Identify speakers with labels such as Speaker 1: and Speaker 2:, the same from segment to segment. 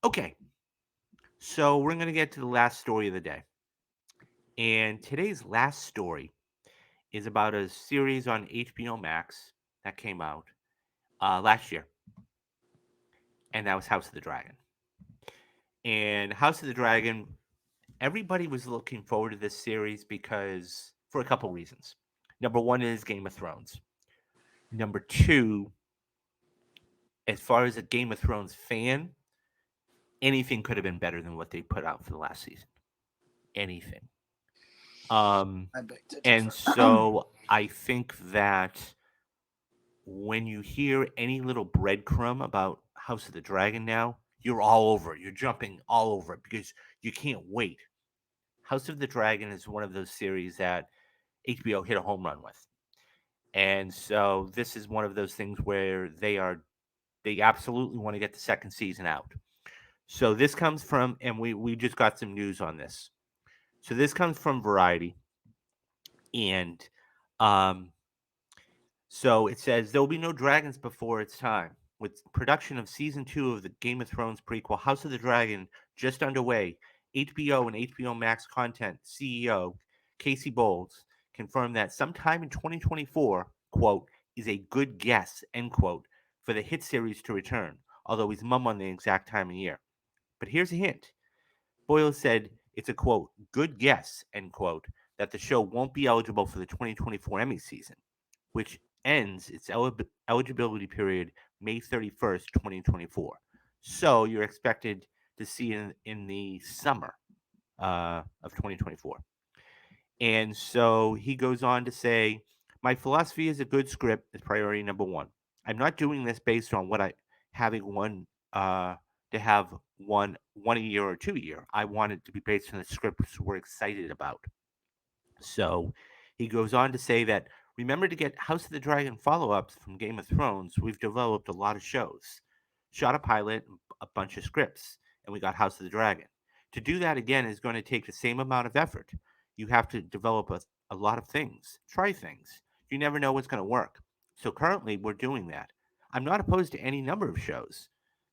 Speaker 1: Okay, so we're going to get to the last story of the day. And today's last story is about a series on HBO Max that came out last year, and that was House of the Dragon. And House of the Dragon, everybody was looking forward to this series because for a couple reasons. Number one is Game of Thrones. Number two, as far as a Game of Thrones fan, anything could have been better than what they put out for the last season. Anything. Um,
Speaker 2: I beg to
Speaker 1: and
Speaker 2: differ.
Speaker 1: so I think that when you hear any little breadcrumb about House of the Dragon now, you're all over it. You're jumping all over it because you can't wait. House of the Dragon is one of those series that HBO hit a home run with. And so this is one of those things where they absolutely want to get the second season out. So this comes from, and we just got some news on this. So this comes from Variety, and um, so it says there will be no dragons before its time. With production of season two of the Game of Thrones prequel House of the Dragon just underway, HBO and HBO Max content CEO Casey Bowles confirmed that sometime in 2024, quote, is a good guess, end quote, for the hit series to return, although he's mum on the exact time of year. But here's a hint. Boyle said it's a quote, good guess, end quote, that the show won't be eligible for the 2024 Emmy season, which ends its eligibility period May 31st, 2024. So you're expected to see it in the summer of 2024. And so he goes on to say, my philosophy is a good script is priority number one. I'm not doing this based on what I having one to have one a year or 2 a year. I want it to be based on the scripts we're excited about. So he goes on to say that remember to get House of the Dragon follow ups from Game of Thrones. We've developed a lot of shows, shot a pilot, a bunch of scripts, and we got House of the Dragon. To do that again is going to take the same amount of effort. You have to develop a lot of things, try things. You never know what's going to work. So currently, we're doing that. I'm not opposed to any number of shows.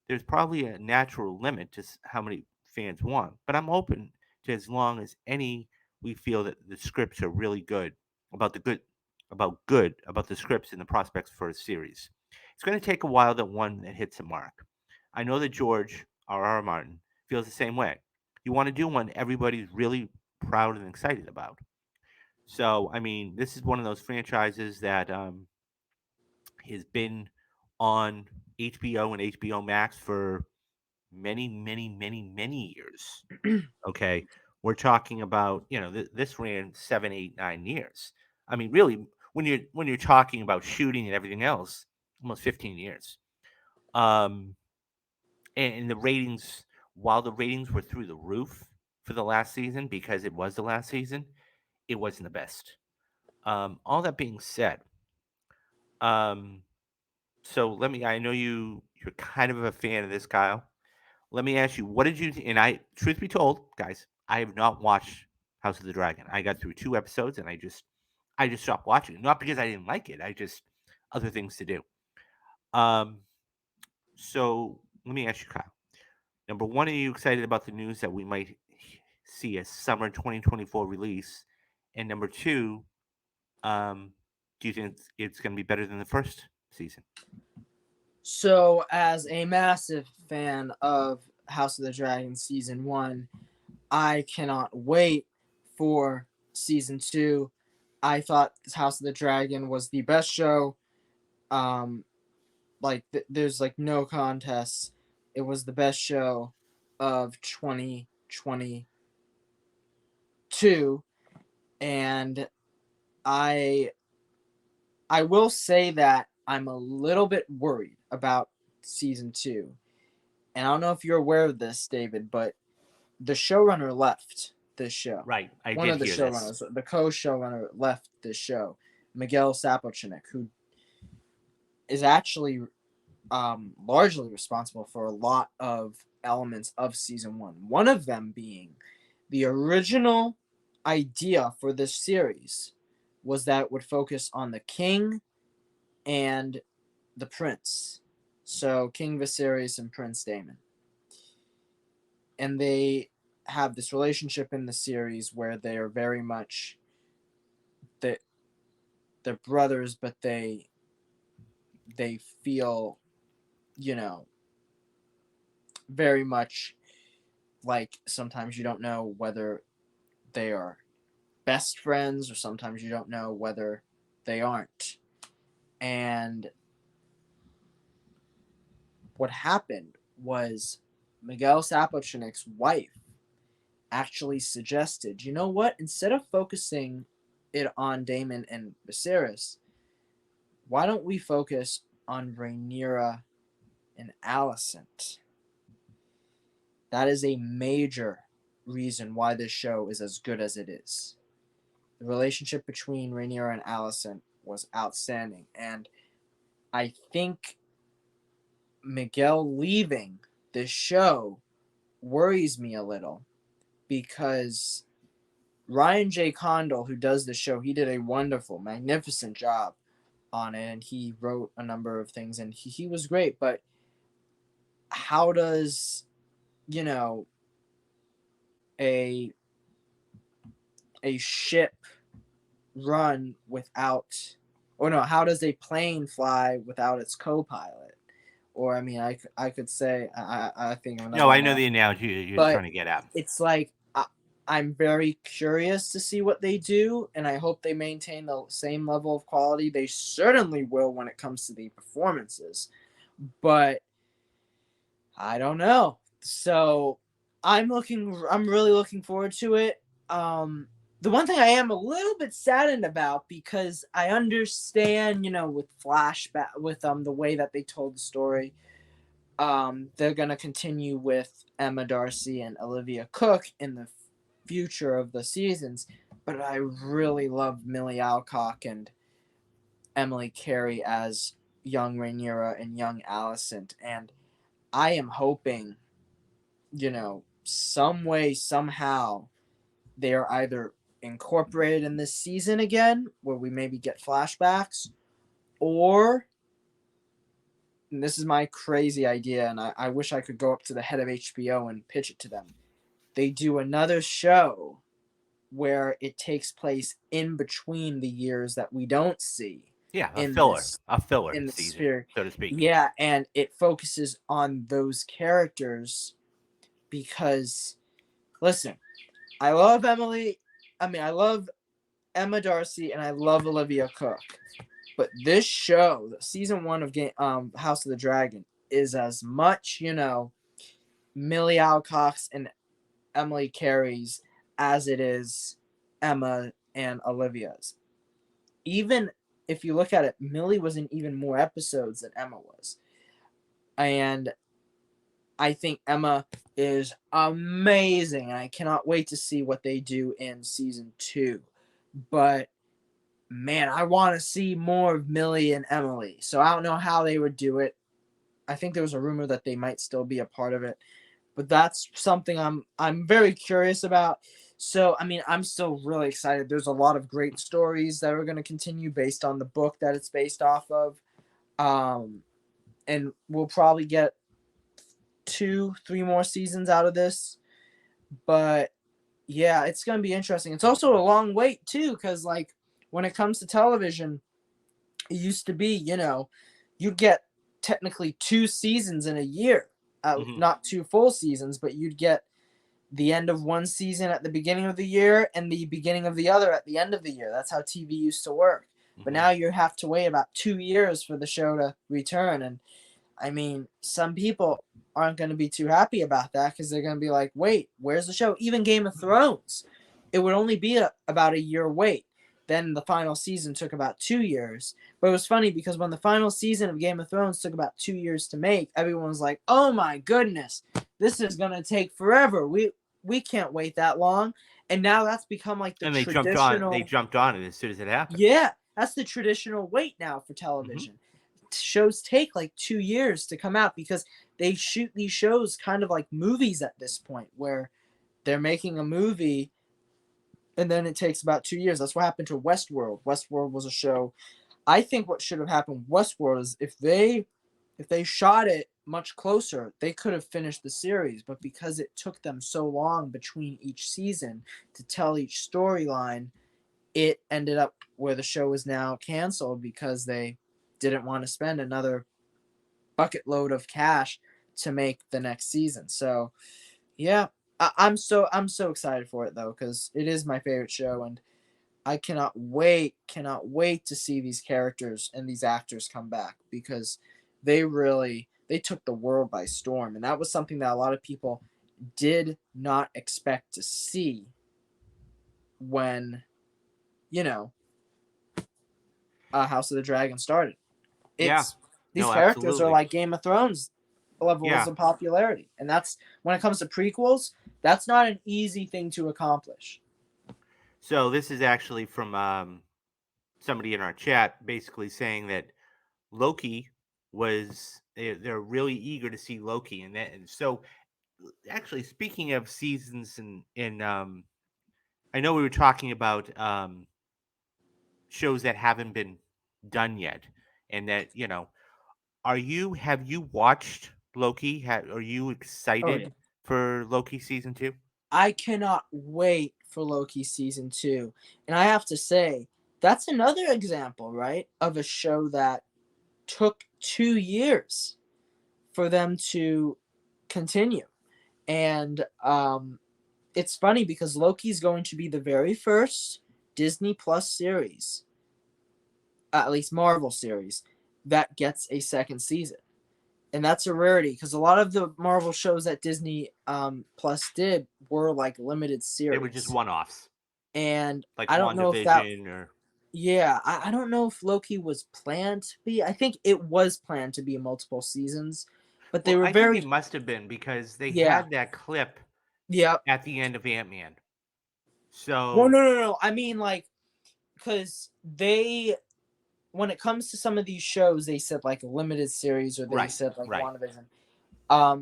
Speaker 1: There's probably a natural limit to how many fans want, but I'm open to as long as any we feel that the scripts are really good about the good about the scripts and the prospects for a series. It's going to take a while that one that hits a mark. I know that George R. Martin feels the same way. You want to do one everybody's really proud and excited about. So, I mean, this is one of those franchises that has been on HBO and HBO Max for many, many, many, many years. Okay, we're talking about this ran 7, 8, 9 years. I mean, really, when you're talking about shooting and everything else, almost 15 years. Um, and the ratings, while the ratings were through the roof for the last season because it was the last season, it wasn't the best. All that being said, um, so let me. I know you're kind of a fan of this, Kyle. Let me ask you, what did you? And I, truth be told, guys, I have not watched House of the Dragon. I got through 2 episodes and I just stopped watching it. Not because I didn't like it. I just other things to do. Um. So let me ask you, Kyle. Number one, are you excited about the news that we might see a summer 2024 release? And number two, um, do you think it's going to be better than the first season?
Speaker 2: So, as a massive fan of House of the Dragon season one, I cannot wait for season two. I thought House of the Dragon was the best show. Um, there's like no contest. It was the best show of 2022, and I I will say that I'm a little bit worried about season two. And I don't know if you're aware of this, David, but the showrunner left this show.
Speaker 1: Right, I
Speaker 2: One
Speaker 1: did
Speaker 2: of the
Speaker 1: hear this.
Speaker 2: showrunners, the co-showrunner, left this show. Miguel Sapochnik, who is actually largely responsible for a lot of elements of season one. One of them being the original idea for this series was that it would focus on the king and the prince. So King Viserys and Prince Daemon. and they have this relationship in the series where they are very much that they're brothers, but they feel, you know, very much like sometimes you don't know whether they are best friends or sometimes you don't know whether they aren't. And what happened was Miguel Sapochnik's wife actually suggested, you know what? Instead of focusing it on Damon and Viserys, why don't we focus on Rhaenyra and Alicent? That is a major reason why this show is as good as it is. The relationship between Rhaenyra and Alicent was outstanding, and I think Miguel leaving this show worries me a little because Ryan J. Condal, who does the show, he did a wonderful, magnificent job on it, and he wrote a number of things, and he was great. But how does, you know, a ship run without, or no, how does a plane fly without its co-pilot? Or I mean, I could say I think of
Speaker 1: No,
Speaker 2: another
Speaker 1: I know the
Speaker 2: analogy,
Speaker 1: analogy you're
Speaker 2: but
Speaker 1: trying to get at.
Speaker 2: it's like I'm very curious to see what they do, and I hope they maintain the same level of quality. They certainly will when it comes to the performances, but I don't know. So I'm really looking forward to it. The one thing I am a little bit saddened about because I understand, with flashback with the way that they told the story, they're gonna continue with Emma Darcy and Olivia Cook in the future of the seasons, but I really love Millie Alcock and Emily Carey as young Rhaenyra and young Alicent, and I am hoping, some way, somehow, they are either incorporated in this season again, where we maybe get flashbacks, or, and this is my crazy idea, and I wish I could go up to the head of HBO and pitch it to them. They do another show where it takes place in between the years that we don't see
Speaker 1: Yeah,
Speaker 2: in this
Speaker 1: a filler
Speaker 2: in the
Speaker 1: season,
Speaker 2: sphere.
Speaker 1: so to speak.
Speaker 2: Yeah, and it focuses on those characters. Because listen, I love Emily. I love Emma Darcy and I love Olivia Cook. But this show, the season 1 of House of the Dragon, is as much, Millie Alcock's and Emily Carey's as it is Emma and Olivia's. Even if you look at it, Millie was in even more episodes than Emma was. And I think Emma is amazing, and I cannot wait to see what they do in season 2. But man, I want to see more of Millie and Emily. So I don't know how they would do it. I think there was a rumor that they might still be a part of it, but that's something I'm very curious about. So I'm still really excited. There's a lot of great stories that are going to continue based on the book that it's based off of, and we'll probably get 2-3 more seasons out of this. But yeah, it's going to be interesting. It's also a long wait too, because like when it comes to television, it used to be, you'd get technically 2 seasons in a year,
Speaker 1: Hmm.
Speaker 2: not 2 full seasons, but you'd get the end of one season at the beginning of the year and the beginning of the other at the end of the year. That's how TV used to work. But
Speaker 1: Hmm.
Speaker 2: now you have to wait about 2 years for the show to return. And some people aren't going to be too happy about that because they're going to be like, wait, where's the show? Even Game of Thrones, it would only be about a year wait. Then the final season took about 2 years. But it was funny because when the final season of Game of Thrones took about 2 years to make, everyone was like, oh my goodness, this is going to take forever. We can't wait that long. And now that's become like the
Speaker 1: And they jumped on. They
Speaker 2: traditional,
Speaker 1: jumped on it as soon as it happened.
Speaker 2: yeah, that's the traditional wait now for
Speaker 1: Hmm.
Speaker 2: television. Shows take like 2 years to come out because they shoot these shows kind of like movies at this point, where they're making a movie and then it takes about 2 years. That's what happened to Westworld. Westworld was a show. I think what should have happened with Westworld is if they shot it much closer. They could have finished the series, but because it took them so long between each season to tell each storyline, it ended up where the show is now canceled because they didn't want to spend another bucket load of cash to make the next season. So yeah, I'm so excited for it though because it is my favorite show, and I cannot wait to see these characters and these actors come back because they took the world by storm, and that was something that a lot of people did not expect to see when you know House of the Dragon started.
Speaker 1: Yeah.
Speaker 2: It's these
Speaker 1: No,
Speaker 2: characters are
Speaker 1: absolutely.
Speaker 2: like Game of Thrones levels
Speaker 1: Yeah.
Speaker 2: of popularity, and that's when it comes to prequels. That's not an easy thing to accomplish.
Speaker 1: So this is actually from somebody in our chat, basically saying that Loki they're really eager to see Loki, and so actually speaking of seasons and I know we were talking about shows that haven't been done yet, and that have you watched Loki? Are you
Speaker 2: Oh yeah.
Speaker 1: excited for Loki season 2?
Speaker 2: I cannot wait for Loki season 2. And I have to say, that's another example, right, of a show that took 2 years for them to continue. And it's funny because Loki's going to be the very first Disney Plus series, at least Marvel series, that gets a second season. And that's a rarity because a lot of the Marvel shows that Disney Plus did were like limited
Speaker 1: They were just
Speaker 2: series.
Speaker 1: one-offs,
Speaker 2: And
Speaker 1: like
Speaker 2: I don't know if that,
Speaker 1: WandaVision or
Speaker 2: yeah, I don't know if Loki was planned to be. I think it was planned to be multiple seasons, but they
Speaker 1: well,
Speaker 2: were
Speaker 1: I think it
Speaker 2: very,
Speaker 1: must have been because they
Speaker 2: yeah,
Speaker 1: had that clip
Speaker 2: yeah.
Speaker 1: at the end of Ant-Man.
Speaker 2: Well,
Speaker 1: So,
Speaker 2: no. I mean, like, because they, when it comes to some of these shows, they said like a limited series or they
Speaker 1: right,
Speaker 2: said like
Speaker 1: right.
Speaker 2: WandaVision.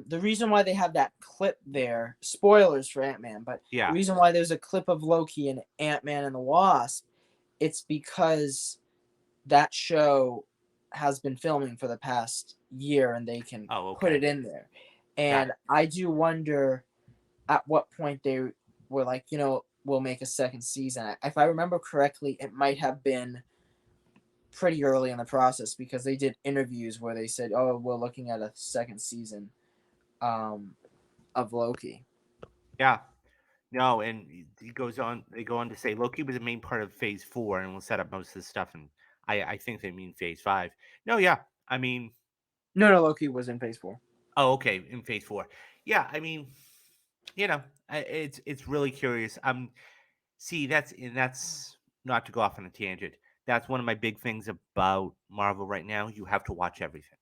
Speaker 2: The reason why they have that clip there, spoilers for Ant-Man, but the
Speaker 1: Yeah.
Speaker 2: reason why there's a clip of Loki and Ant-Man and the Wasp, it's because that show has been filming for the past year and they can
Speaker 1: Oh,
Speaker 2: put
Speaker 1: okay.
Speaker 2: it in there.
Speaker 1: Got
Speaker 2: And
Speaker 1: it.
Speaker 2: I do wonder at what point they were like, we'll make a second season. If I remember correctly, it might have been pretty early in the process because they did interviews where they said, "Oh, we're looking at a second season um, of Loki."
Speaker 1: Yeah. No, and they go on to say Loki was a main part of phase 4 and will set up most of the stuff, and I think they mean phase 5. No, yeah. I mean,
Speaker 2: No, Loki was in Phase 4.
Speaker 1: oh, okay, in phase 4. Yeah, I mean, it's really curious. See, that's not to go off on a tangent. That's one of my big things about Marvel right now. You have to watch everything.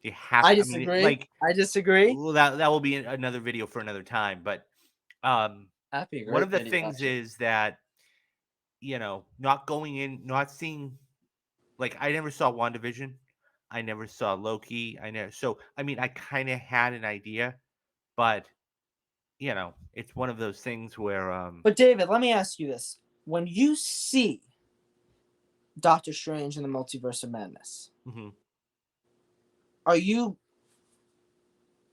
Speaker 1: You have
Speaker 2: I
Speaker 1: to. I mean,
Speaker 2: disagree.
Speaker 1: like,
Speaker 2: I disagree.
Speaker 1: well, that will be another video for another time. But um,
Speaker 2: That'd be a
Speaker 1: one of
Speaker 2: great
Speaker 1: the
Speaker 2: video,
Speaker 1: things
Speaker 2: actually.
Speaker 1: is that not going in, not seeing, like, I never saw WandaVision. I never saw Loki. I never. So I mean, I kind of had an idea, but it's one of those things where
Speaker 2: But David, let me ask you this: when you see Doctor Strange in the Multiverse of Madness,
Speaker 1: mhm.
Speaker 2: are you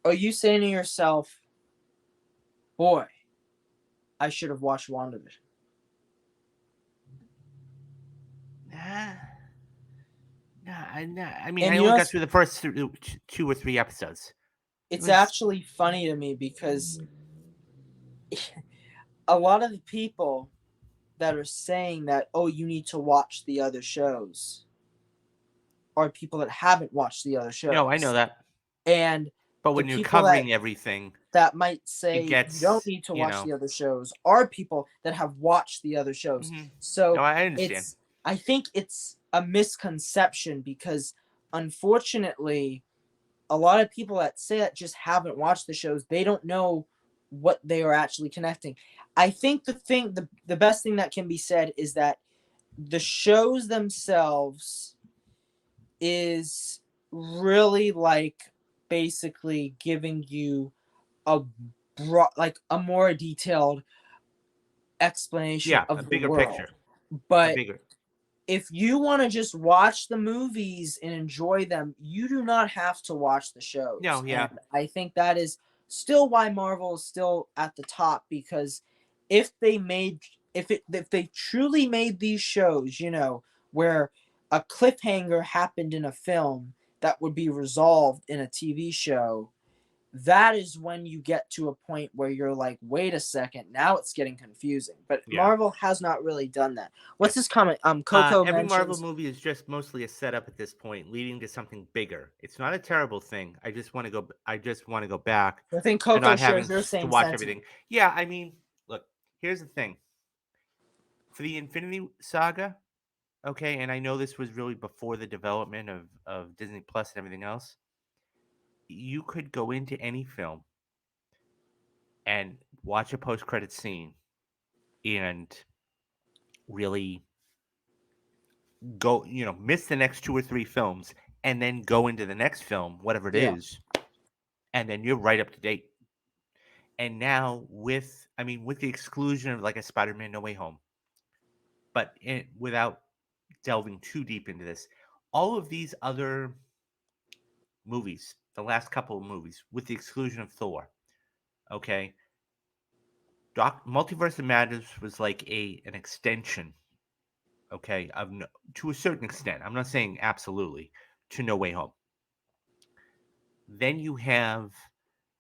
Speaker 2: are you saying to yourself, "Boy, I should have watched WandaVision"?
Speaker 1: Nah, nah, I mean, I
Speaker 2: And
Speaker 1: only got through the first 2 or 3 episodes. It
Speaker 2: it's
Speaker 1: was
Speaker 2: actually funny to me because a lot of the people that are saying that, "Oh, you need to watch the other shows," are people that haven't watched the other
Speaker 1: no, I know
Speaker 2: shows,
Speaker 1: that,
Speaker 2: and
Speaker 1: but
Speaker 2: the
Speaker 1: when you're
Speaker 2: people that
Speaker 1: covering everything,
Speaker 2: might
Speaker 1: it
Speaker 2: say you don't
Speaker 1: gets,
Speaker 2: need to watch the other shows are people that have watched the other shows.
Speaker 1: mhm. No,
Speaker 2: So
Speaker 1: I understand.
Speaker 2: it's I think it's a misconception because unfortunately a lot of people that say that just haven't watched the shows. They don't know what they are actually connecting. I think the best thing that can be said is that the shows themselves is really like basically giving you a like a more detailed explanation
Speaker 1: Yeah, a
Speaker 2: of the
Speaker 1: bigger
Speaker 2: world.
Speaker 1: picture, a
Speaker 2: But
Speaker 1: bigger.
Speaker 2: if you want to just watch the movies and enjoy them, you do not have to watch the
Speaker 1: No,
Speaker 2: shows. And
Speaker 1: yeah,
Speaker 2: I think that is still why Marvel is still at the top, because if they made if they truly made these shows, where a cliffhanger happened in a film that would be resolved in a TV show, that is when you get to a point where you're like, wait a second, now it's getting confusing. But
Speaker 1: yeah,
Speaker 2: Marvel has not really done that.
Speaker 1: yeah.
Speaker 2: What's this comment? Coco
Speaker 1: Every Marvel
Speaker 2: mentions.
Speaker 1: movie is just mostly a setup at this point, leading to something bigger. It's not a terrible thing. I just want to go. I just want to go back
Speaker 2: I think
Speaker 1: to
Speaker 2: Coco
Speaker 1: not having
Speaker 2: shares your
Speaker 1: to
Speaker 2: same
Speaker 1: watch
Speaker 2: sentiment.
Speaker 1: everything. Yeah, I mean, look. Here's the thing. For the Infinity Saga, okay, and I know this was really before the development of Disney Plus and everything else. You could go into any film and watch a post credit scene and really go, miss the next two or three films and then go into the next film, whatever it
Speaker 2: Yeah.
Speaker 1: is, and then you're right up to date. And now with the exclusion of like a Spider-Man No Way Home, but without delving too deep into this, all of these other movies, the last couple of movies, with the exclusion of Thor, okay, Multiverse of Madness was like an extension, okay, to a certain extent. I'm not saying absolutely to No Way Home. Then you have,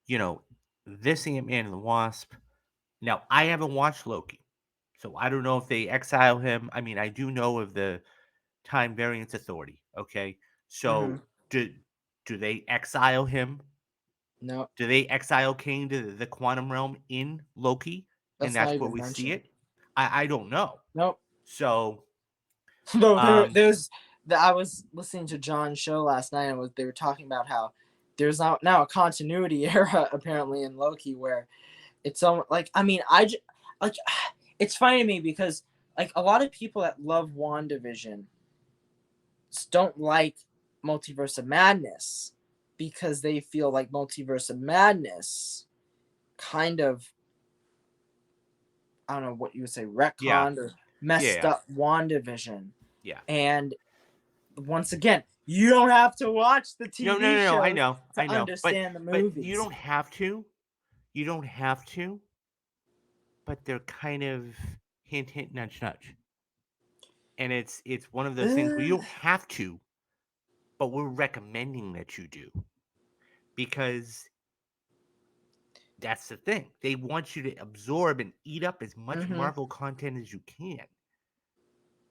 Speaker 1: you know, this Ant Man and the Wasp. Now I haven't watched Loki, so I don't know if they exile him. I mean, I do know of the Time Variance Authority. Okay,
Speaker 2: Mm-hmm.
Speaker 1: so do they exile him?
Speaker 2: No,
Speaker 1: Do they exile Kane to the quantum realm in Loki, and
Speaker 2: that's not
Speaker 1: that's where
Speaker 2: even
Speaker 1: we see
Speaker 2: mentioned.
Speaker 1: it? I don't know.
Speaker 2: Nope.
Speaker 1: So
Speaker 2: No,
Speaker 1: um
Speaker 2: there's. I was listening to John's show last night, and they were talking about how there's now a continuity era apparently in Loki, where it's so like, I mean, like, it's funny to me because like a lot of people that love WandaVision don't like Multiverse of Madness, because they feel like Multiverse of Madness kind of, I don't know what you would say,
Speaker 1: yeah,
Speaker 2: retconned or messed
Speaker 1: yeah,
Speaker 2: up WandaVision.
Speaker 1: yeah.
Speaker 2: And once again, you don't have to watch the
Speaker 1: No, no,
Speaker 2: TV
Speaker 1: no, no. I
Speaker 2: shows
Speaker 1: know, I
Speaker 2: to
Speaker 1: know. But
Speaker 2: understand the
Speaker 1: you
Speaker 2: movies.
Speaker 1: don't have to. You don't have to. But they're kind of hint, hint, nudge, nudge. And it's one of those things where you
Speaker 2: Uh,
Speaker 1: don't have to, but we're recommending that you do because that's the thing. They want you to absorb and eat up as much
Speaker 2: mm-hmm.
Speaker 1: Marvel content as you can.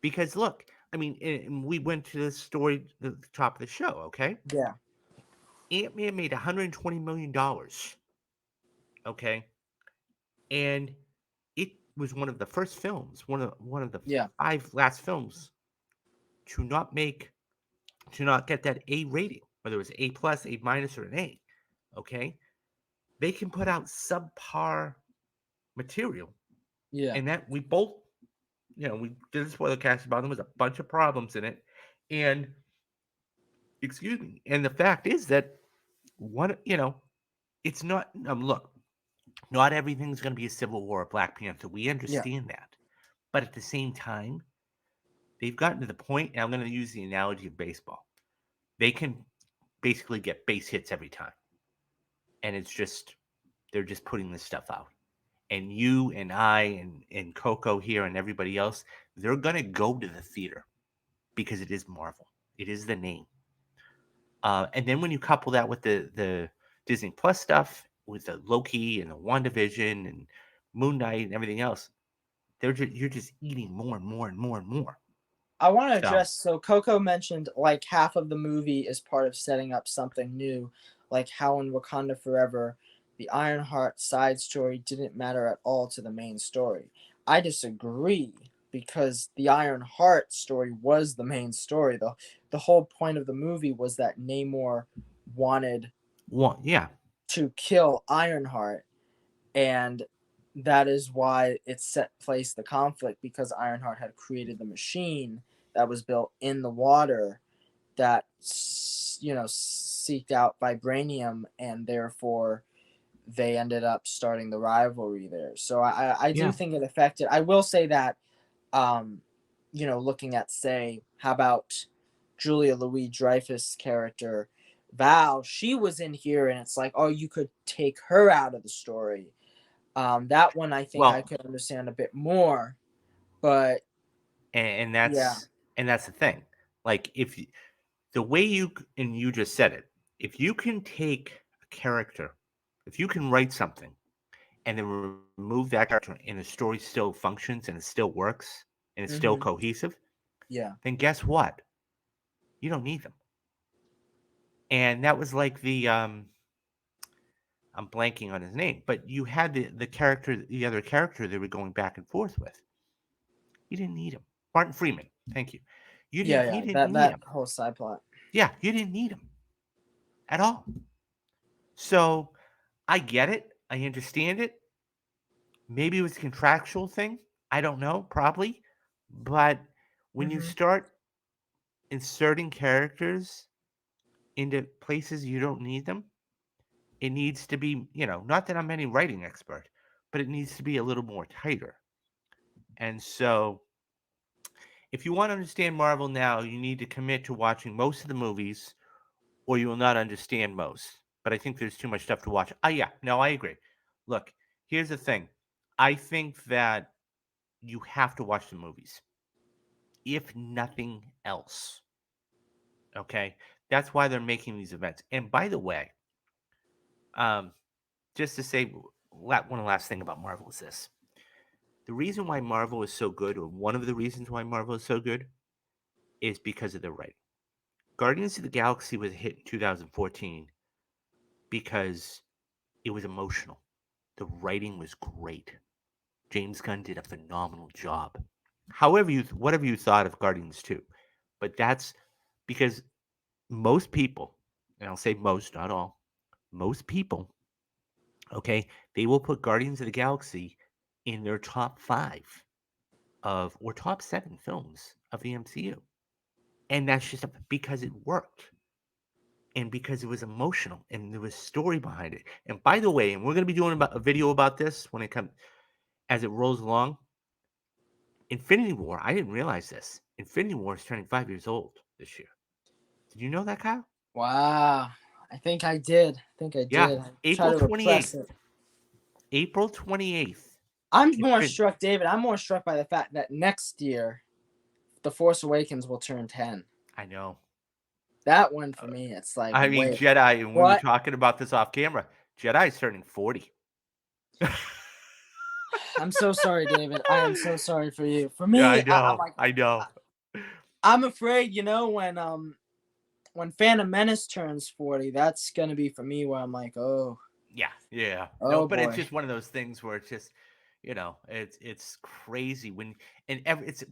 Speaker 1: Because look, I mean, and we went to the story at the top of the show. Okay,
Speaker 2: Yeah.
Speaker 1: Ant Man made $120 million. Okay, and it was one of the first films, one of the
Speaker 2: Yeah.
Speaker 1: five last films to not make to not get that A rating, whether it was A plus, A minus, or an A. Okay, they can put out subpar material,
Speaker 2: Yeah.
Speaker 1: and that we both, we did a spoiler cast about them. There's a bunch of problems in it, and excuse me, and the fact is that one, it's not. Look, not everything's going to be a Civil War or Black Panther. We
Speaker 2: Yeah.
Speaker 1: understand that, but at the same time, they've gotten to the point, and I'm going to use the analogy of baseball. They can basically get base hits every time, and it's just they're just putting this stuff out. And you and I and Coco here and everybody else, they're gonna go to the theater because it is Marvel. It is the name. And then when you couple that with the Disney Plus stuff, with the Loki and the WandaVision and Moon Knight and everything else, you're just eating more and more and more and more.
Speaker 2: I want to
Speaker 1: So
Speaker 2: address, so Coco mentioned like half of the movie is part of setting up something new, like how in Wakanda Forever, the Ironheart side story didn't matter at all to the main story. I disagree, because the Ironheart story was the main story. The whole point of the movie was that Namor wanted
Speaker 1: yeah,
Speaker 2: to kill Ironheart, and that is why it set place the conflict, because Ironheart had created the machine that was built in the water that seeked out vibranium, and therefore they ended up starting the rivalry there. So I do
Speaker 1: yeah,
Speaker 2: think it affected. I will say that um looking at, say, how about Julia Louis Dreyfus character Val? She was in here, and it's like, oh, you could take her out of the story. That one I think I
Speaker 1: Well,
Speaker 2: could understand a bit more, but
Speaker 1: and
Speaker 2: yeah.
Speaker 1: that's the thing. Like the way and you just said it, if you can take a character, if you can write something and then remove that character and the story still functions and it still works and it's still
Speaker 2: Hmm.
Speaker 1: cohesive,
Speaker 2: Yeah.
Speaker 1: then guess what? You don't need them. And that was like I'm blanking on his name, but you had the other character they were going back and forth with. You didn't need him. Martin Freeman, thank you.
Speaker 2: Yeah,
Speaker 1: You
Speaker 2: yeah.
Speaker 1: didn't
Speaker 2: That
Speaker 1: need
Speaker 2: that
Speaker 1: him.
Speaker 2: whole side plot.
Speaker 1: Yeah, you didn't need him at all. So I get it. I understand it. Maybe it was a contractual thing. I don't know, probably. But when you
Speaker 2: Hmm.
Speaker 1: start inserting characters into places you don't need them, it needs to be, not that I'm any writing expert, but it needs to be a little more tighter. And so if you want to understand Marvel now, you need to commit to watching most of the movies or you will not understand most. But I think there's too much stuff to watch. Yeah, no, I agree. Look, here's the thing. I think that you have to watch the movies, if nothing else. Okay, that's why they're making these events. And by the way, um, just to say one last thing about Marvel is this: the reason why Marvel is so good, or one of the reasons why Marvel is so good, is because of the writing. Guardians of the Galaxy was a hit in 2014 because it was emotional. The writing was great. James Gunn did a phenomenal job. Whatever you thought of Guardians 2, but that's because most people, and I'll say most, not all, most people, okay, they will put Guardians of the Galaxy in their top 5 or top 7 films of the MCU. And that's just because it worked and because it was emotional and there was story behind it. And by the way, and we're going to be doing a video about this when it comes as it rolls along. Infinity War, I didn't realize this. Infinity War is turning 5 years old this year. Did you know that, Kyle?
Speaker 2: Wow. I think I did. I think I
Speaker 1: Yeah,
Speaker 2: did. I try
Speaker 1: April
Speaker 2: to repress
Speaker 1: 28th.
Speaker 2: it.
Speaker 1: April 28th.
Speaker 2: I'm more
Speaker 1: Infin-
Speaker 2: struck, David. I'm more struck by the fact that next year, The Force Awakens will turn 10.
Speaker 1: I know.
Speaker 2: That one for me, it's like,
Speaker 1: I mean,
Speaker 2: wait,
Speaker 1: Jedi, and we were
Speaker 2: what?
Speaker 1: talking about this off camera. Jedi's turning 40.
Speaker 2: I'm so sorry, David. I am so sorry for you. For
Speaker 1: Yeah,
Speaker 2: me,
Speaker 1: I
Speaker 2: I'm
Speaker 1: know.
Speaker 2: like,
Speaker 1: I know.
Speaker 2: I'm afraid, when Phantom Menace turns 40, that's gonna be for me where I'm like, oh,
Speaker 1: Yeah, yeah. No,
Speaker 2: oh
Speaker 1: but it's
Speaker 2: boy.
Speaker 1: just one of those things where it's just, it's crazy when it's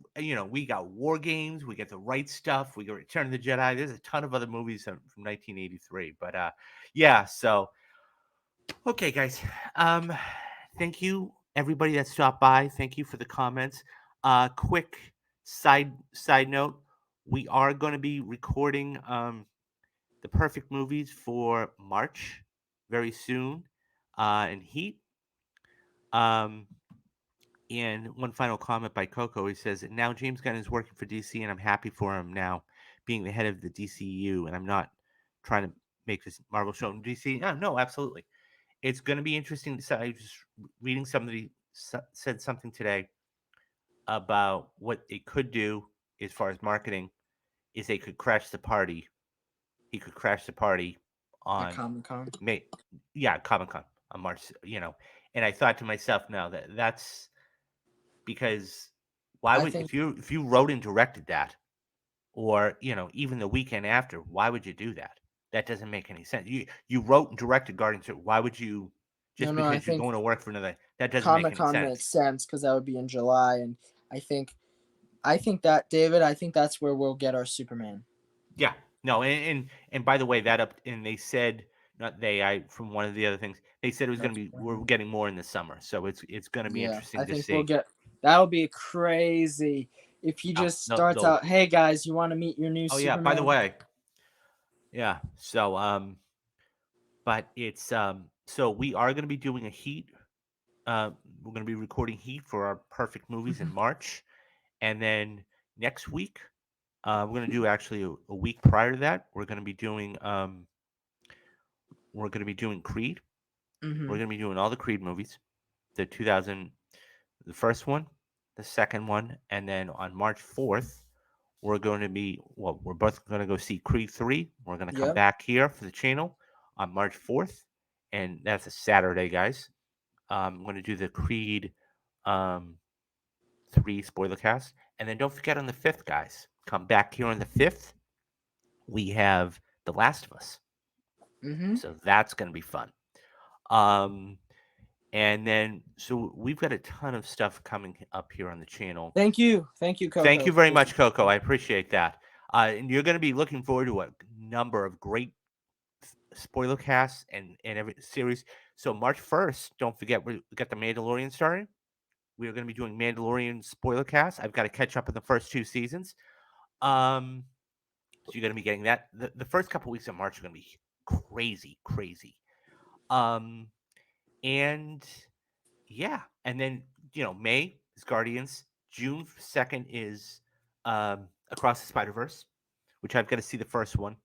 Speaker 1: we got War Games, we get the right stuff, we got Return of the Jedi. There's a ton of other movies from 1983, but yeah. So okay, guys. Um, thank you everybody that stopped by. Thank you for the comments. Quick side note: we are going to be recording the perfect movies for March very soon. And Heat. Um, and one final comment by Coco. He says, now James Gunn is working for DC, and I'm happy for him now being the head of the DCU. And I'm not trying to make this Marvel show in DC. No, absolutely. It's going to be interesting to say. I was just reading somebody said something today about what they could do as far as marketing is they could crash the party. He could crash the party
Speaker 2: At
Speaker 1: on
Speaker 2: Comic Con.
Speaker 1: May, yeah, Comic Con on March. And I thought to myself, now that's because why
Speaker 2: I
Speaker 1: would
Speaker 2: think
Speaker 1: if you wrote and directed that, or even the weekend after, why would you do that? That doesn't make any sense. You wrote and directed Guardians. Why would you
Speaker 2: no,
Speaker 1: just
Speaker 2: no. I
Speaker 1: because you're
Speaker 2: think
Speaker 1: going to work for another? That doesn't make
Speaker 2: Comic
Speaker 1: any
Speaker 2: Con makes
Speaker 1: sense.
Speaker 2: sense because that would be in July, and I think I think that David. I think that's where we'll get our Superman.
Speaker 1: Yeah. No, and by the way, that up and they said not they I from one of the other things they said it was going
Speaker 2: That's
Speaker 1: to be
Speaker 2: what I
Speaker 1: we're
Speaker 2: mean.
Speaker 1: getting more in the summer, so it's going to be
Speaker 2: Yeah, I
Speaker 1: interesting to
Speaker 2: think we'll
Speaker 1: see.
Speaker 2: get. That would be crazy if he
Speaker 1: Oh,
Speaker 2: just
Speaker 1: no,
Speaker 2: starts out. Hey guys, you want to meet your new
Speaker 1: oh yeah. By the
Speaker 2: Superman?
Speaker 1: way, yeah. So but it's so we are going to be doing a heat. We're going to be recording Heat for our perfect movies in March, and then next week, we're going to do actually a week prior to that. We're going to be doing Creed. We're
Speaker 2: Mm-hmm.
Speaker 1: going to be doing all the Creed movies, the 2000, the first one, the second one, and then on March 4th, we're both going to go see Creed 3. We're going to come
Speaker 2: Yep.
Speaker 1: back here for the channel on March 4th, and that's a Saturday, guys. I'm going to do the Creed um, 3 spoiler cast. And then don't forget on the 5th, guys, come back here on the 5th. We have The Last of Us.
Speaker 2: Mm-hmm.
Speaker 1: So that's going to be fun. Um, and then, so we've got a ton of stuff coming up here on the channel.
Speaker 2: Thank you,
Speaker 1: Thank
Speaker 2: Coco,
Speaker 1: you
Speaker 2: for
Speaker 1: very
Speaker 2: this
Speaker 1: much, Coco. I
Speaker 2: support.
Speaker 1: appreciate that. And you're going to be looking forward to a number of great spoiler casts and every series. So March 1st, don't forget we got the Mandalorian starting. We are going to be doing Mandalorian spoiler cast. I've got to catch up in the first 2 seasons. Um, so you're going to be getting that. The first couple weeks of March are going to be crazy, crazy. Um, and yeah, and then May is Guardians. June 2nd is Across the Spider Verse, which I've got to see the first one.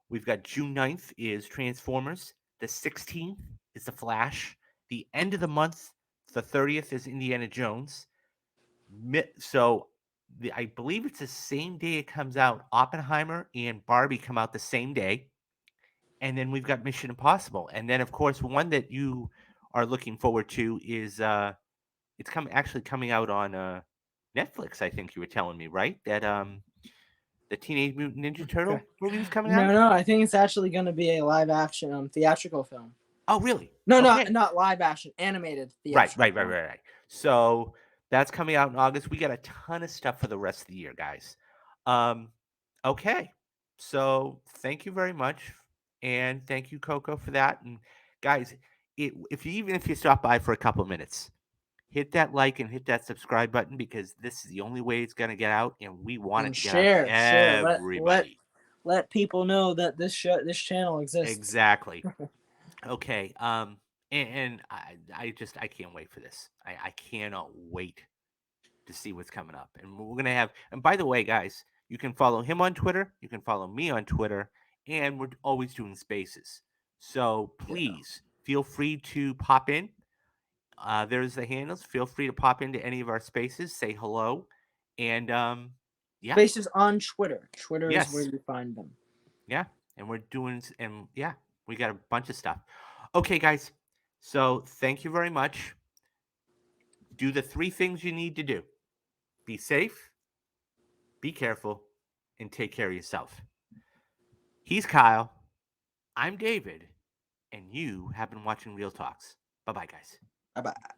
Speaker 1: We've got June 9th is Transformers. The 16th is The Flash. The end of the month, the 30th is Indiana Jones. So I believe it's the same day it comes out. Oppenheimer and Barbie come out the same day. And then we've got Mission Impossible. And then, of course, one that you are looking forward to is it's coming out on Netflix. I think you were telling me, right? That the Teenage Mutant Ninja
Speaker 2: Okay.
Speaker 1: Turtle movie is coming
Speaker 2: No,
Speaker 1: out.
Speaker 2: no, I think it's actually going to be a live action theatrical film.
Speaker 1: Oh, really?
Speaker 2: No,
Speaker 1: Okay.
Speaker 2: not live action, animated
Speaker 1: Right,
Speaker 2: theatrical
Speaker 1: right, right,
Speaker 2: film.
Speaker 1: right, right. So that's coming out in August. We got a ton of stuff for the rest of the year, guys. Um, okay. So thank you very much, and thank you, Coco, for that. And guys, if you stop by for a couple of minutes, hit that like and hit that subscribe button because this is the only way it's gonna get out, and we want it
Speaker 2: And
Speaker 1: to get out to
Speaker 2: share.
Speaker 1: everybody.
Speaker 2: Let people know that this channel exists.
Speaker 1: Exactly. Okay. And I can't wait for this. I cannot wait to see what's coming up. And we're gonna have. And by the way, guys, you can follow him on Twitter. You can follow me on Twitter, and we're always doing spaces. So
Speaker 2: Yeah.
Speaker 1: please feel free to pop in. There's the handles. Feel free to pop into any of our spaces. Say hello, and yeah,
Speaker 2: Spaces on Twitter. Twitter is where
Speaker 1: yes,
Speaker 2: you find them.
Speaker 1: yeah. And we're doing, and yeah, we got a bunch of stuff. Okay, guys. So thank you very much. Do the 3 things you need to do: be safe, be careful, and take care of yourself. He's Kyle. I'm David. And you have been watching Real Talks. Bye bye, guys.
Speaker 2: Bye bye.